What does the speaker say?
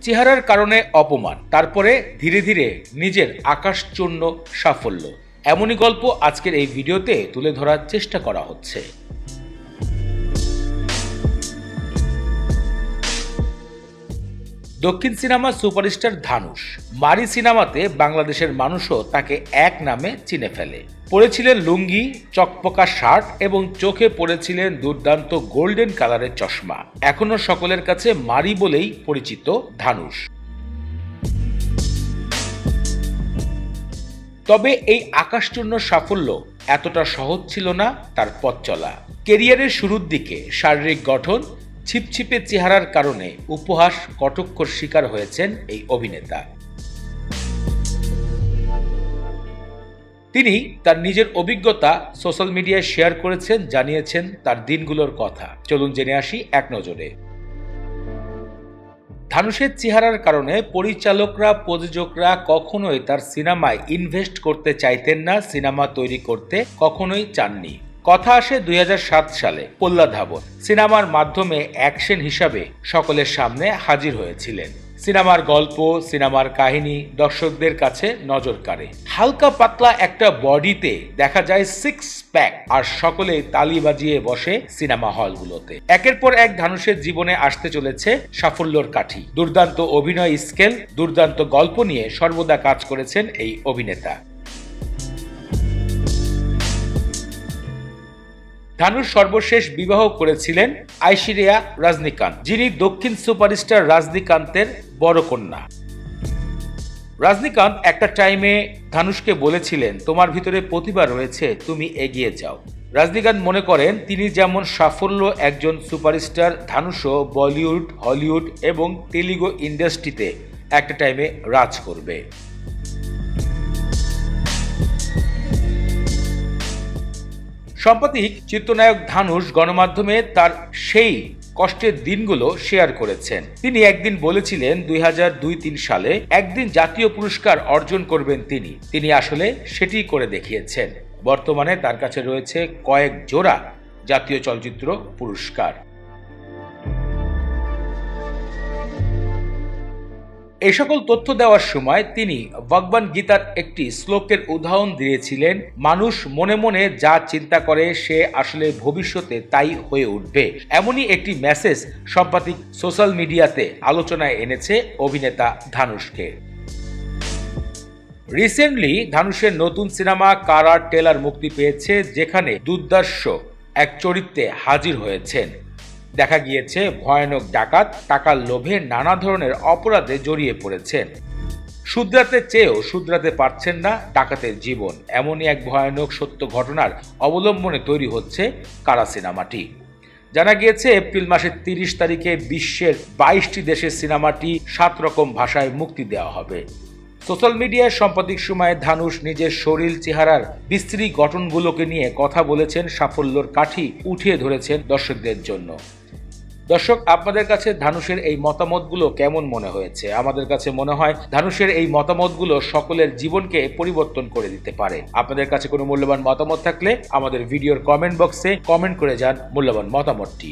চেহারার কারণে অপমান, তারপরে ধীরে ধীরে নিজের আকাশচূর্ণ সাফল্য, এমনই গল্প আজকের এই ভিডিওতে তুলে ধরার চেষ্টা করা হচ্ছে। দক্ষিণ সিনেমার সুপারস্টার ধানুষ মারি সিনেমাতে বাংলাদেশের মানুষও তাকে এক নামে চিনে ফেলে। পরেছিলেন লুঙ্গি, চকপকা শার্ট এবং চোখে পড়েছিলেন দুর্দান্ত গোল্ডেন কালারের চশমা। এখনো সকলের কাছে মারি বলেই পরিচিত ধানুষ। তবে এই আকাশচূর্ণ সাফল্য এতটা সহজ ছিল না তার পথ চলা। কেরিয়ারের শুরুর দিকে শারীরিক গঠন, ছিপছিপে চেহারার কারণে উপহাস, কটক্ষর শিকার হয়েছেন এই অভিনেতা। তিনি তার নিজের অভিজ্ঞতা সোশ্যাল মিডিয়ায় শেয়ার করেছেন, জানিয়েছেন তার দিনগুলোর কথা। চলুন জেনে আসি এক নজরে। ধানুষের চেহারার কারণে পরিচালকরা, প্রযোজকরা কখনোই তার সিনেমায় ইনভেস্ট করতে চাইতেন না, সিনেমা তৈরি করতে কখনোই চাননি। কথা আসে 2007 সালে পল্লা ধাবন সিনেমার মাধ্যমে অ্যাকশন হিসাবে সকলের সামনে হাজির হয়েছিলেন। সিনেমার গল্প, সিনেমার কাহিনী দর্শকদের কাছে নজর কাড়ে। হালকা পাতলা একটা বডিতে দেখা যায় 6 প্যাক, আর সকলে তালি বাজিয়ে বসে সিনেমা হলগুলোতে। একের পর এক ধানুষের জীবনে আসতে চলেছে সাফল্যর কাঠি। দুর্দান্ত অভিনয় স্কেল, দুর্দান্ত গল্প নিয়ে সর্বদা কাজ করেছেন এই অভিনেতা। ধানুষ সর্বশেষ বিবাহ করেছিলেন ঐশ্বরিয়া রজনীকান্ত, যিনি দক্ষিণ সুপারস্টার রজনীকান্তের বড় কন্যা। রজনীকান্ত একটা টাইমে ধানুষকে বলেছিলেন, তোমার ভিতরে প্রতিভা রয়েছে, তুমি এগিয়ে যাও। রজনীকান্ত মনে করেন তিনি যেমন সাফল্য একজন সুপারস্টার, ধানুষও বলিউড, হলিউড এবং তেলুগু ইন্ডাস্ট্রিতে একটা টাইমে রাজ করবে। সাম্প্রতিক চিত্রনায়ক ধানুষ গণমাধ্যমে তার সেই কষ্টের দিনগুলো শেয়ার করেছেন। তিনি একদিন বলেছিলেন 2002-03 সালে একদিন জাতীয় পুরস্কার অর্জন করবেন তিনি আসলে সেটি করে দেখিয়েছেন। বর্তমানে তার কাছে রয়েছে কয়েক জোড়া জাতীয় চলচ্চিত্র পুরস্কার। এই সকল তথ্য দেওয়ার সময় তিনি ভগবান গীতার একটি শ্লোকের উদাহরণ দিয়েছিলেন, মানুষ মনে মনে যা চিন্তা করে সে আসলে ভবিষ্যতে তাই হয়ে উঠবে। এমনই একটি মেসেজ সাম্প্রতিক সোশ্যাল মিডিয়াতে আলোচনায় এনেছে অভিনেতা ধানুষকে। রিসেন্টলি ধানুষের নতুন সিনেমা কারার ট্রেলার মুক্তি পেয়েছে, যেখানে দুর্ধর্ষ এক চরিত্রে হাজির হয়েছেন। দেখা গিয়েছে ভয়ানক ডাকাত টাকার লোভে নানা ধরনের অপরাধে জড়িয়ে পড়েছেন। শুধরাতে চেয়েও শুধরাতে পারছেন না ডাকাতের জীবন। এমনই এক ভয়ানক সত্য ঘটনার অবলম্বনে তৈরি হচ্ছে কারা সিনেমাটি। জানা গিয়েছে এপ্রিল মাসের 30 তারিখে বিশ্বের 22টি দেশের সিনেমাটি 7 রকম ভাষায় মুক্তি দেওয়া হবে। সোশ্যাল মিডিয়ায় সাম্প্রতিক সময়ে ধানুষ নিজের শরীর, চেহারার বিশ্রী গঠনগুলোকে নিয়ে কথা বলেছেন, সাফল্যর কাঠি উঠিয়ে ধরেছেন দর্শকদের জন্য। দর্শক, আপনাদের কাছে ধানুষের এই মতামতগুলো কেমন মনে হয়েছে? আমাদের কাছে মনে হয় ধানুষের এই মতামতগুলো সকলের জীবনকে পরিবর্তন করে দিতে পারে। আপনাদের কাছে কোনো মূল্যবান মতামত থাকলে আমাদের ভিডিওর কমেন্ট বক্সে কমেন্ট করে যান মূল্যবান মতামতটি।